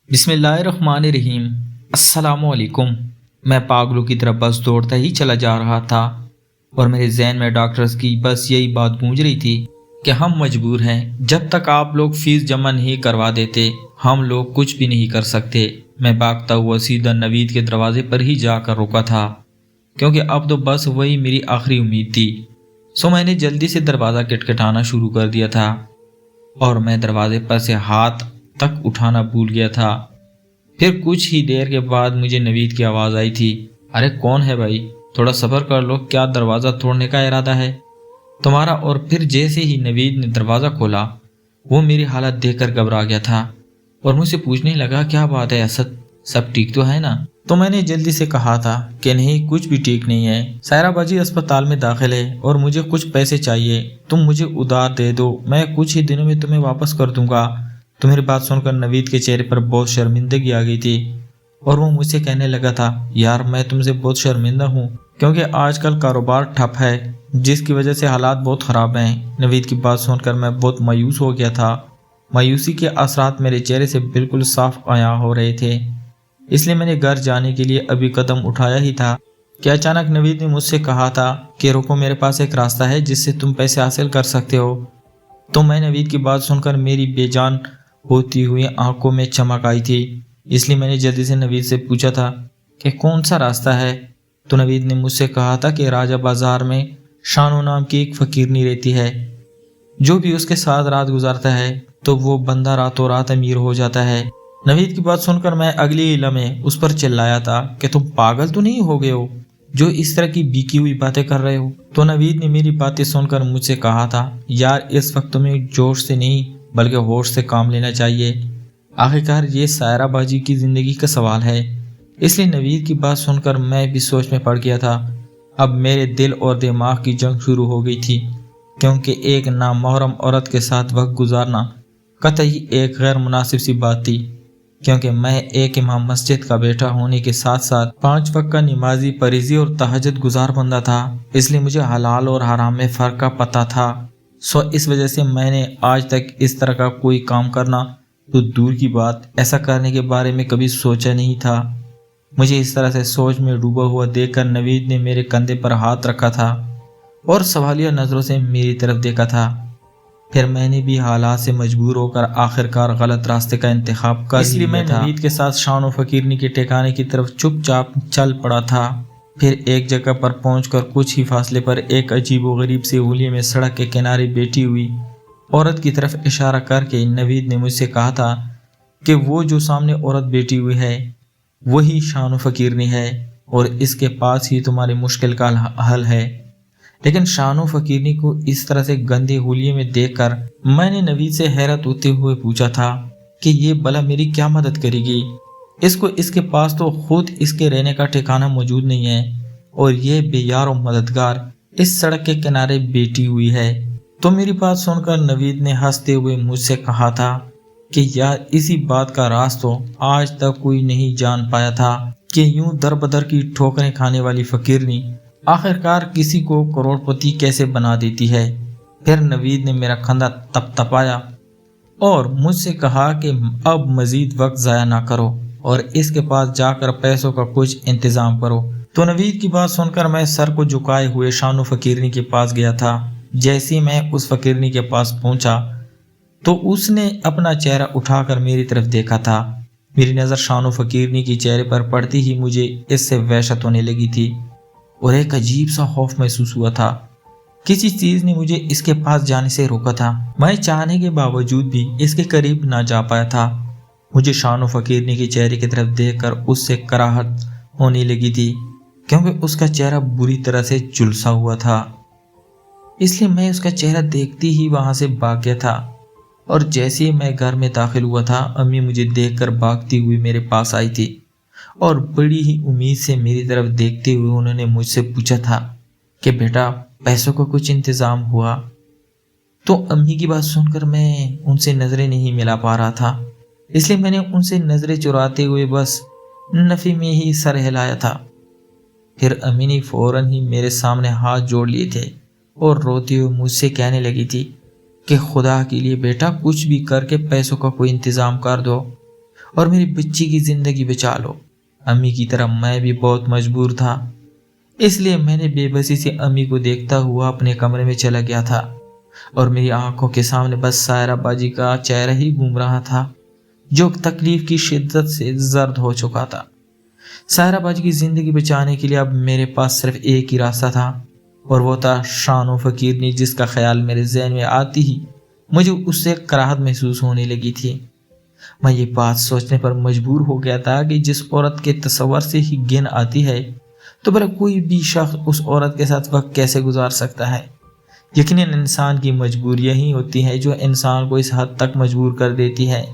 بسم اللہ الرحمن الرحیم۔ السلام علیکم۔ میں پاگلوں کی طرف بس دوڑتا ہی چلا جا رہا تھا اور میرے ذہن میں ڈاکٹرز کی بس یہی بات گونج رہی تھی کہ ہم مجبور ہیں، جب تک آپ لوگ فیس جمع نہیں کروا دیتے ہم لوگ کچھ بھی نہیں کر سکتے۔ میں بھاگتا ہوا سیدھا نوید کے دروازے پر ہی جا کر رکا تھا کیونکہ اب تو بس وہی میری آخری امید تھی۔ میں نے جلدی سے دروازہ کٹکھٹانا شروع کر دیا تھا اور میں دروازے پر سے ہاتھ تک اٹھانا بھول گیا تھا۔ پھر کچھ ہی دیر کے بعد مجھے نوید کی آواز آئی تھی، ارے کون ہے بھائی، تھوڑا صبر کر لو، کیا دروازہ توڑنے کا ارادہ ہے تمہارا؟ اور پھر جیسے ہی نوید نے دروازہ کھولا وہ میری حالت دیکھ کر گھبرا گیا تھا اور مجھ سے پوچھنے لگا، کیا بات ہے اسد، سب ٹھیک تو ہے نا؟ تو میں نے جلدی سے کہا تھا کہ نہیں، کچھ بھی ٹھیک نہیں ہے، سائرہ باجی اسپتال میں داخل ہے اور مجھے کچھ پیسے چاہیے، تم مجھے ادھار دے دو، میں کچھ ہی دنوں میں تمہیں واپس کر دوں گا۔ تو میری بات سن کر نوید کے چہرے پر بہت شرمندگی آ گئی تھی اور وہ مجھ سے کہنے لگا تھا، یار میں تم سے بہت شرمندہ ہوں کیونکہ آج کل کاروبار ٹھپ ہے جس کی وجہ سے حالات بہت خراب ہیں۔ نوید کی بات سن کر میں بہت مایوس ہو گیا تھا۔ مایوسی کے اثرات میرے چہرے سے بالکل صاف عیاں ہو رہے تھے، اس لیے میں نے گھر جانے کے لیے ابھی قدم اٹھایا ہی تھا کہ اچانک نوید نے مجھ سے کہا تھا کہ رکو، میرے پاس ایک راستہ ہے جس سے تم پیسے حاصل کر سکتے ہو۔ تو میں نوید کی بات سن کر میری بے جان ہوتی ہوئی آنکھوں میں چمک آئی تھی، اس لیے میں نے جلدی سے نوید سے پوچھا تھا کہ کون سا راستہ ہے؟ تو نوید نے مجھ سے کہا تھا کہ راجہ بازار میں شانو نام کی ایک فقیرنی رہتی ہے، جو بھی اس کے ساتھ رات گزارتا ہے تو وہ بندہ راتوں رات امیر ہو جاتا ہے۔ نوید کی بات سن کر میں اگلی لمحے اس پر چلایا تھا کہ تم پاگل تو نہیں ہو گئے ہو جو اس طرح کی بیکی ہوئی باتیں کر رہے ہو؟ تو نوید نے میری باتیں سن کر مجھ سے کہا تھا، یار اس وقت تمہیں جوش سے نہیں بلکہ ہوش سے کام لینا چاہیے، آخرکار یہ سائرہ باجی کی زندگی کا سوال ہے۔ اس لیے نوید کی بات سن کر میں بھی سوچ میں پڑ گیا تھا۔ اب میرے دل اور دماغ کی جنگ شروع ہو گئی تھی کیونکہ ایک نامحرم عورت کے ساتھ وقت گزارنا قطعی ایک غیر مناسب سی بات تھی، کیونکہ میں ایک امام مسجد کا بیٹا ہونے کے ساتھ ساتھ 5 وقت کا نمازی، پریزی اور تہجد گزار بندہ تھا، اس لیے مجھے حلال اور حرام میں فرق کا پتہ تھا۔ اس وجہ سے میں نے آج تک اس طرح کا کوئی کام کرنا تو دور کی بات ایسا کرنے کے بارے میں کبھی سوچا نہیں تھا۔ مجھے اس طرح سے سوچ میں ڈوبا ہوا دیکھ کر نوید نے میرے کندھے پر ہاتھ رکھا تھا اور سوالیہ نظروں سے میری طرف دیکھا تھا۔ پھر میں نے بھی حالات سے مجبور ہو کر آخرکار غلط راستے کا انتخاب کر لیا تھا، اس لیے میں نوید کے ساتھ شان و فقیرنی کے ٹھکانے کی طرف چپ چاپ چل پڑا تھا۔ پھر ایک جگہ پر پہنچ کر کچھ ہی فاصلے پر ایک عجیب و غریب سی حلیے میں سڑک کے کنارے بیٹھی ہوئی عورت کی طرف اشارہ کر کے نوید نے مجھ سے کہا تھا کہ وہ جو سامنے عورت بیٹھی ہوئی ہے وہی شان و فقیرنی ہے اور اس کے پاس ہی تمہاری مشکل کا حل ہے۔ لیکن شان و فقیرنی کو اس طرح سے گندے حلیے میں دیکھ کر میں نے نوید سے حیرت ہوتے ہوئے پوچھا تھا کہ یہ بلا میری کیا مدد کرے گی؟ اس کے پاس تو خود اس کے رہنے کا ٹھکانہ موجود نہیں ہے اور یہ بے یار و مددگار اس سڑک کے کنارے بیٹھی ہوئی ہے۔ تو میری بات سن کر نوید نے ہنستے ہوئے مجھ سے کہا تھا کہ یار اسی بات کا راز تو آج تک کوئی نہیں جان پایا تھا کہ یوں در بدر کی ٹھوکریں کھانے والی فقیرنی آخرکار کسی کو کروڑ پتی کیسے بنا دیتی ہے۔ پھر نوید نے میرا کندھا تپایا اور مجھ سے کہا کہ اب مزید وقت ضائع نہ کرو اور اس کے پاس جا کر پیسوں کا کچھ انتظام کرو۔ تو نوید کی بات سن کر میں سر کو جھکائے ہوئے شان و فقیرنی کے پاس گیا تھا۔ جیسے ہی میں اس فقیرنی کے پاس پہنچا تو اس نے اپنا چہرہ اٹھا کر میری طرف دیکھا تھا۔ میری نظر شان و فقیرنی کی چہرے پر پڑتی ہی مجھے اس سے وحشت ہونے لگی تھی اور ایک عجیب سا خوف محسوس ہوا تھا۔ کسی چیز نے مجھے اس کے پاس جانے سے روکا تھا، میں چاہنے کے باوجود بھی اس کے قریب نہ جا پایا تھا۔ مجھے شان و فقیرنی کے چہرے کی طرف دیکھ کر اس سے کراہت ہونے لگی تھی کیونکہ اس کا چہرہ بری طرح سے جھلسا ہوا تھا، اس لیے میں اس کا چہرہ دیکھتی ہی وہاں سے بھاگ گیا تھا۔ اور جیسے ہی میں گھر میں داخل ہوا تھا امی مجھے دیکھ کر بھاگتی ہوئی میرے پاس آئی تھی اور بڑی ہی امید سے میری طرف دیکھتے ہوئے انہوں نے مجھ سے پوچھا تھا کہ بیٹا پیسوں کا کچھ انتظام ہوا؟ تو امی کی بات سن کر میں ان سے نظریں نہیں ملا پا رہا تھا، اس لیے میں نے ان سے نظریں چراتے ہوئے بس نفی میں ہی سر ہلایا تھا۔ پھر امی نے فوراً ہی میرے سامنے ہاتھ جوڑ لیے تھے اور روتے ہوئے مجھ سے کہنے لگی تھی کہ خدا کے لیے بیٹا کچھ بھی کر کے پیسوں کا کوئی انتظام کر دو اور میری بچی کی زندگی بچا لو۔ امی کی طرح میں بھی بہت مجبور تھا، اس لیے میں نے بے بسی سے امی کو دیکھتا ہوا اپنے کمرے میں چلا گیا تھا، اور میری آنکھوں کے سامنے بس سائرہ باجی کا چہرہ ہی گھوم رہا تھا جو تکلیف کی شدت سے زرد ہو چکا تھا۔ سائرہ باجی کی زندگی بچانے کے لیے اب میرے پاس صرف ایک ہی راستہ تھا، اور وہ تھا شان فقیرنی، جس کا خیال میرے ذہن میں آتی ہی مجھے اس سے کراہت محسوس ہونے لگی تھی۔ میں یہ بات سوچنے پر مجبور ہو گیا تھا کہ جس عورت کے تصور سے ہی گھن آتی ہے تو بھلا کوئی بھی شخص اس عورت کے ساتھ وقت کیسے گزار سکتا ہے۔ یقیناً انسان کی مجبوریاں ہی ہوتی ہے جو انسان کو اس حد تک مجبور کر دیتی ہے۔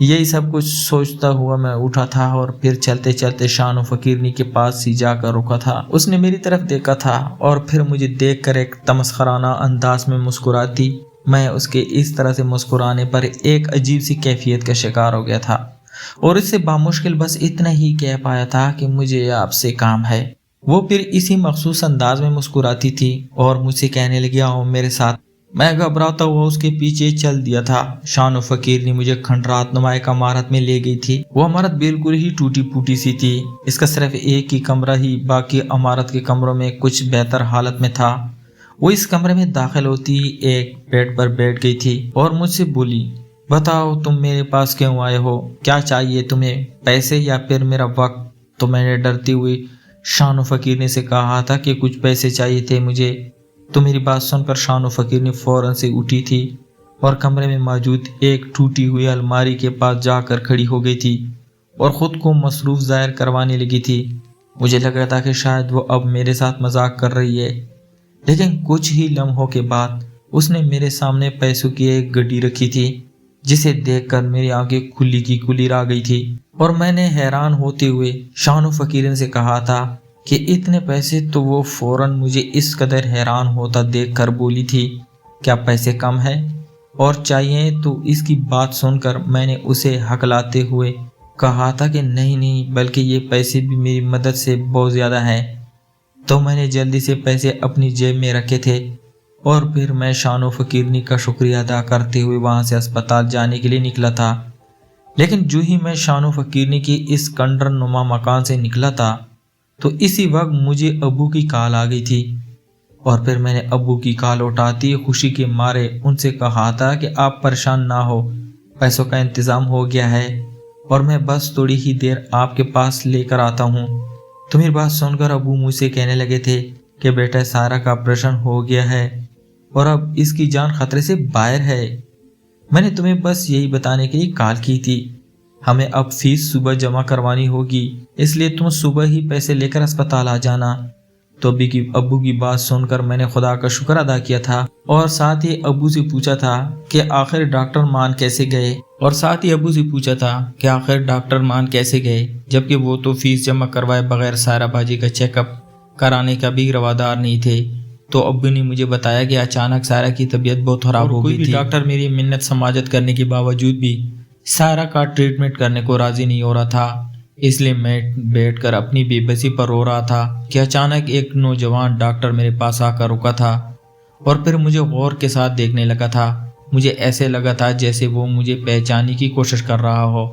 یہی سب کچھ سوچتا ہوا میں اٹھا تھا اور پھر چلتے چلتے شان فقیرنی کے پاس ہی جا کر رکا تھا۔ اس نے میری طرف دیکھا تھا اور پھر مجھے دیکھ کر ایک تمسخرانہ انداز میں مسکراتی۔ میں اس کے اس طرح سے مسکرانے پر ایک عجیب سی کیفیت کا شکار ہو گیا تھا، اور اس سے بامشکل بس اتنا ہی کہہ پایا تھا کہ مجھے آپ سے کام ہے۔ وہ پھر اسی مخصوص انداز میں مسکراتی تھی اور مجھ سے کہنے لگی آؤ میرے ساتھ۔ میں گھبراتا ہوا اس کے پیچھے چل دیا تھا۔ شان فقیرنی مجھے کھنڈرات نما ایک عمارت میں لے گئی تھی۔ وہ عمارت بالکل ہی ٹوٹی پھوٹی سی تھی، اس کا صرف ایک ہی کمرہ ہی باقی عمارت کے کمروں میں کچھ بہتر حالت میں تھا۔ وہ اس کمرے میں داخل ہوتی ہی ایک بیڈ پر بیٹھ گئی تھی اور مجھ سے بولی بتاؤ تم میرے پاس کیوں آئے ہو، کیا چاہیے تمہیں، پیسے یا پھر میرا وقت؟ تو میں نے ڈرتی ہوئی شان فقیرنی سے کہا تھا کہ کچھ پیسے چاہیے تھے مجھے۔ تو میری بات سن کر شان فقیرنی فوراً سے اٹھی تھی اور کمرے میں موجود ایک ٹوٹی ہوئی الماری کے پاس جا کر کھڑی ہو گئی تھی اور خود کو مصروف ظاہر کروانے لگی تھی۔ مجھے لگا تھا کہ شاید وہ اب میرے ساتھ مذاق کر رہی ہے، لیکن کچھ ہی لمحوں کے بعد اس نے میرے سامنے پیسوں کی ایک گڈی رکھی تھی، جسے دیکھ کر میری آنکھیں کھلی کی کھلی رہ گئی تھی، اور میں نے حیران ہوتے ہوئے شان فقیرن سے کہا تھا کہ اتنے پیسے؟ تو وہ فوراً مجھے اس قدر حیران ہوتا دیکھ کر بولی تھی کیا پیسے کم ہے اور چاہیے؟ تو اس کی بات سن کر میں نے اسے ہکلاتے ہوئے کہا تھا کہ نہیں بلکہ یہ پیسے بھی میری مدد سے بہت زیادہ ہیں۔ تو میں نے جلدی سے پیسے اپنی جیب میں رکھے تھے اور پھر میں شان فقیرنی کا شکریہ ادا کرتے ہوئے وہاں سے اسپتال جانے کے لیے نکلا تھا۔ لیکن جو ہی میں شان فقیرنی کی اس کنڈر نما مکان سے نکلا تھا تو اسی وقت مجھے ابو کی کال آ گئی تھی، اور پھر میں نے ابو کی کال اٹھاتی خوشی کے مارے ان سے کہا تھا کہ آپ پریشان نہ ہو، پیسوں کا انتظام ہو گیا ہے اور میں بس تھوڑی ہی دیر آپ کے پاس لے کر آتا ہوں۔ تو میری بات سن کر ابو مجھ سے کہنے لگے تھے کہ بیٹا سارا کا آپریشن ہو گیا ہے اور اب اس کی جان خطرے سے باہر ہے۔ میں نے تمہیں بس یہی بتانے کے لیے کال کی تھی، ہمیں اب فیس صبح جمع کروانی ہوگی، اس لیے تم صبح ہی پیسے لے کر اسپتال آ جانا۔ تو ابو کی بات سن کر میں نے خدا کا شکر ادا کیا تھا اور ساتھ ہی ابو سے پوچھا تھا کہ آخر ڈاکٹر مان کیسے گئے، جبکہ وہ تو فیس جمع کروائے بغیر سائرہ باجی کا چیک اپ کرانے کا بھی روادار نہیں تھے۔ تو ابو نے مجھے بتایا کہ اچانک سائرہ کی طبیعت بہت خراب ہو گئی تھی، ڈاکٹر میری منت سماجت کرنے کے باوجود بھی سائرہ کا ٹریٹمنٹ کرنے کو راضی نہیں ہو رہا تھا، اس لیے میں بیٹھ کر اپنی بے بسی پر رو رہا تھا کہ اچانک ایک نوجوان ڈاکٹر میرے پاس آ کر رکا تھا اور پھر مجھے غور کے ساتھ دیکھنے لگا تھا۔ مجھے ایسے لگا تھا جیسے وہ مجھے پہچاننے کی کوشش کر رہا ہو۔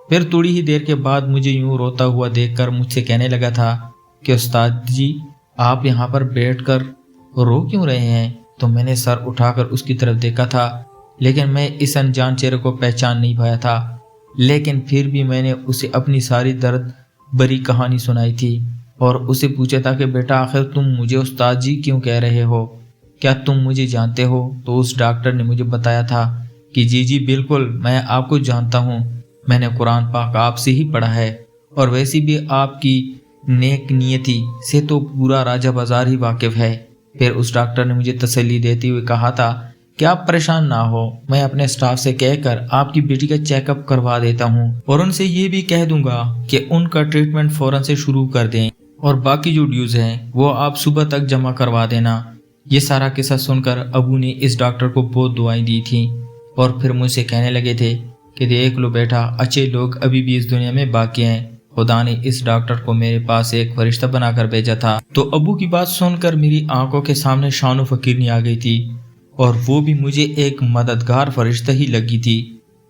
پھر تھوڑی ہی دیر کے بعد مجھے یوں روتا ہوا دیکھ کر مجھ سے کہنے لگا تھا کہ استاد جی آپ یہاں پر بیٹھ کر رو کیوں رہے ہیں؟ تو میں نے سر اٹھا کر اس کی طرف دیکھا تھا، لیکن میں اس انجان چہرے کو پہچان نہیں پایا تھا، لیکن پھر بھی میں نے اسے اپنی ساری درد بری کہانی سنائی تھی اور اسے پوچھا تھا کہ بیٹا آخر تم مجھے استاد جی کیوں کہہ رہے ہو، کیا تم مجھے جانتے ہو؟ تو اس ڈاکٹر نے مجھے بتایا تھا کہ جی بالکل میں آپ کو جانتا ہوں، میں نے قرآن پاک آپ سے ہی پڑھا ہے اور ویسی بھی آپ کی نیک نیتی سے تو پورا راجہ بازار ہی واقف ہے۔ پھر اس ڈاکٹر نے مجھے تسلی دیتے ہوئے کہا تھا کہ آپ پریشان نہ ہو، میں اپنے اسٹاف سے کہہ کر آپ کی بیٹی کا چیک اپ کروا دیتا ہوں اور ان سے یہ بھی کہہ دوں گا کہ ان کا ٹریٹمنٹ فوراً سے شروع کر دیں اور باقی جو ڈیوز ہیں وہ آپ صبح تک جمع کروا دینا۔ یہ سارا قصہ سن کر ابو نے اس ڈاکٹر کو بہت دعائیں دی تھیں اور پھر مجھ سے کہنے لگے تھے کہ دیکھ لو بیٹا اچھے لوگ ابھی بھی اس دنیا میں باقی ہیں، خدا نے اس ڈاکٹر کو میرے پاس ایک فرشتہ بنا کر بھیجا تھا۔ تو ابو کی بات سن کر میری آنکھوں کے سامنے شان فقیرنی آ گئی تھی اور وہ بھی مجھے ایک مددگار فرشتہ ہی لگی تھی۔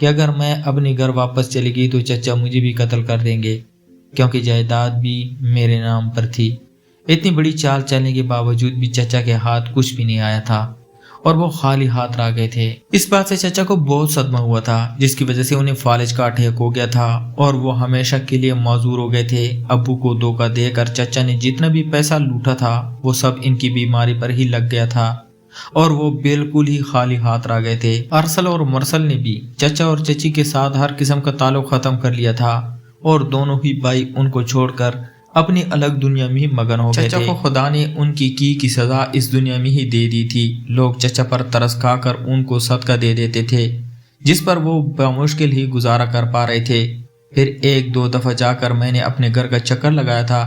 کہ اگر میں اپنے گھر واپس چلی گئی تو چچا مجھے بھی قتل کر دیں گے، کیونکہ جائیداد بھی میرے نام پر تھی۔ اتنی بڑی چال چلنے کے باوجود بھی چچا کے ہاتھ کچھ بھی نہیں آیا تھا اور وہ خالی ہاتھ آ گئے تھے۔ اس بات سے چچا کو بہت صدمہ ہوا تھا، جس کی وجہ سے انہیں فالج کا اٹیک ہو گیا تھا اور وہ ہمیشہ کے لیے معذور ہو گئے تھے۔ ابو کو دھوکہ دے کر چچا نے جتنا بھی پیسہ لوٹا تھا وہ سب ان کی بیماری پر ہی لگ گیا تھا اور وہ بالکل ہی خالی ہاتھ آ گئے تھے۔ ارسل اور مرسل نے بھی چچا اور چچی کے ساتھ ہر قسم کا تعلق ختم کر لیا تھا اور دونوں ہی بھائی ان کو چھوڑ کر اپنی الگ دنیا میں ہی مگن ہو گئے تھے۔ چچا کو خدا نے ان کی سزا اس دنیا میں ہی دے دی تھی۔ لوگ چچا پر ترس کھا کر ان کو صدقہ دے دیتے تھے، جس پر وہ بمشکل ہی گزارا کر پا رہے تھے۔ پھر ایک دو دفعہ جا کر میں نے اپنے گھر کا چکر لگایا تھا،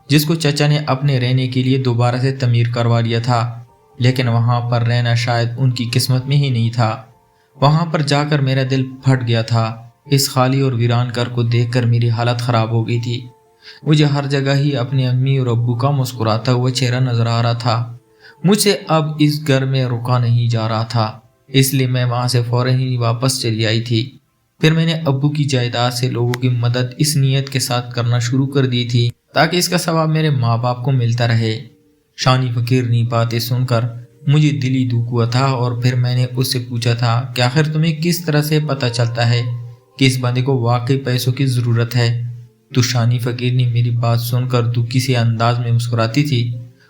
جس کو چچا نے اپنے رہنے کے لیے دوبارہ سے تعمیر کروا لیا تھا، لیکن وہاں پر رہنا شاید ان کی قسمت میں ہی نہیں تھا۔ وہاں پر جا کر میرا دل پھٹ گیا تھا۔ اس خالی اور ویران گھر کو دیکھ کر میری حالت خراب ہو گئی تھی۔ مجھے ہر جگہ ہی اپنے امی اور ابو کا مسکراتا ہوا چہرہ نظر آ رہا تھا۔ مجھ سے اب اس گھر میں رکا نہیں جا رہا تھا، اس لیے میں وہاں سے فوراً ہی واپس چلی آئی تھی۔ پھر میں نے ابو کی جائیداد سے لوگوں کی مدد اس نیت کے ساتھ کرنا شروع کر دی تھی تاکہ اس کا ثواب میرے ماں باپ کو ملتا رہے۔ شانی فقیرنی باتیں سن کر مجھے دلی دکھ ہوا تھا اور پھر میں نے اس سے پوچھا تھا کہ آخر تمہیں کس طرح سے پتہ چلتا ہے کہ اس بندے کو واقعی پیسوں کی ضرورت ہے؟ تو شانی فقیرنی میری بات سن کر دکھی سے انداز میں مسکراتی تھی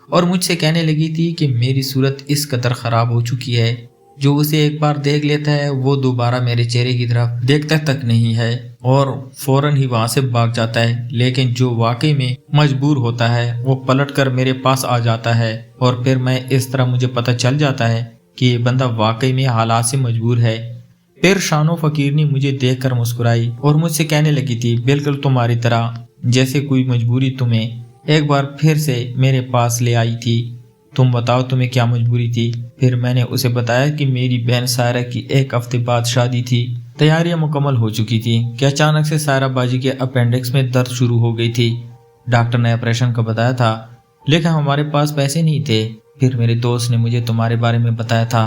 اور مجھ سے کہنے لگی تھی کہ میری صورت اس قدر خراب ہو چکی ہے، جو اسے ایک بار دیکھ لیتا ہے وہ دوبارہ میرے چہرے کی طرف دیکھتا تک نہیں ہے اور فوراً ہی وہاں سے بھاگ جاتا ہے، لیکن جو واقعی میں مجبور ہوتا ہے وہ پلٹ کر میرے پاس آ جاتا ہے اور پھر میں اس طرح مجھے پتہ چل جاتا ہے کہ یہ بندہ واقعی میں حالات سے مجبور ہے۔ پھر شانو فقیرنی مجھے دیکھ کر مسکرائی اور مجھ سے کہنے لگی تھی، بالکل تمہاری طرح، جیسے کوئی مجبوری تمہیں ایک بار پھر سے میرے پاس لے آئی تھی۔ تم بتاؤ تمہیں کیا مجبوری تھی؟ پھر میں نے اسے بتایا کہ میری بہن سائرہ کی ایک ہفتے بعد شادی تھی، تیاریاں مکمل ہو چکی تھی کہ اچانک سے سائرہ باجی کے اپینڈکس میں درد شروع ہو گئی تھی۔ ڈاکٹر نے آپریشن کا بتایا تھا، لیکن ہمارے پاس پیسے نہیں تھے۔ پھر میرے دوست نے مجھے تمہارے بارے میں بتایا تھا،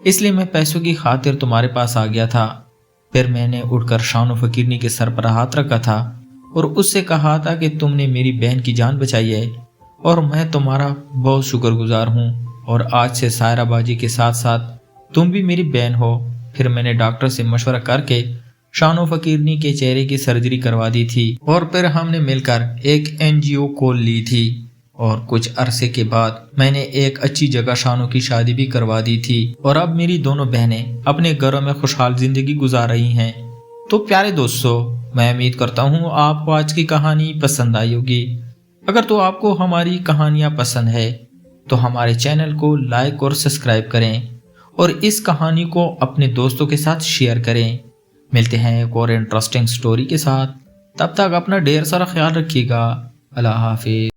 اس لیے میں پیسوں کی خاطر تمہارے پاس آ گیا تھا۔ پھر میں نے اٹھ کر شانو فقیرنی کے سر پر ہاتھ رکھا تھا اور اس سے کہا تھا کہ تم نے میری بہن کی جان بچائی ہے اور میں تمہارا بہت شکر گزار ہوں، اور آج سے سائرہ باجی کے ساتھ ساتھ تم بھی میری بہن ہو۔ پھر میں نے ڈاکٹر سے مشورہ کر کے شانو فقیرنی کے چہرے کی سرجری کروا دی تھی اور پھر ہم نے مل کر ایک NGO کھول لی تھی، اور کچھ عرصے کے بعد میں نے ایک اچھی جگہ شانو کی شادی بھی کروا دی تھی اور اب میری دونوں بہنیں اپنے گھروں میں خوشحال زندگی گزار رہی ہیں۔ تو پیارے دوستو، میں امید کرتا ہوں آپ کو آج کی کہانی پسند آئی ہوگی۔ اگر تو آپ کو ہماری کہانیاں پسند ہے تو ہمارے چینل کو لائک اور سبسکرائب کریں اور اس کہانی کو اپنے دوستوں کے ساتھ شیئر کریں۔ ملتے ہیں ایک اور انٹرسٹنگ سٹوری کے ساتھ، تب تک اپنا ڈھیر سارا خیال رکھیے گا۔ اللہ حافظ۔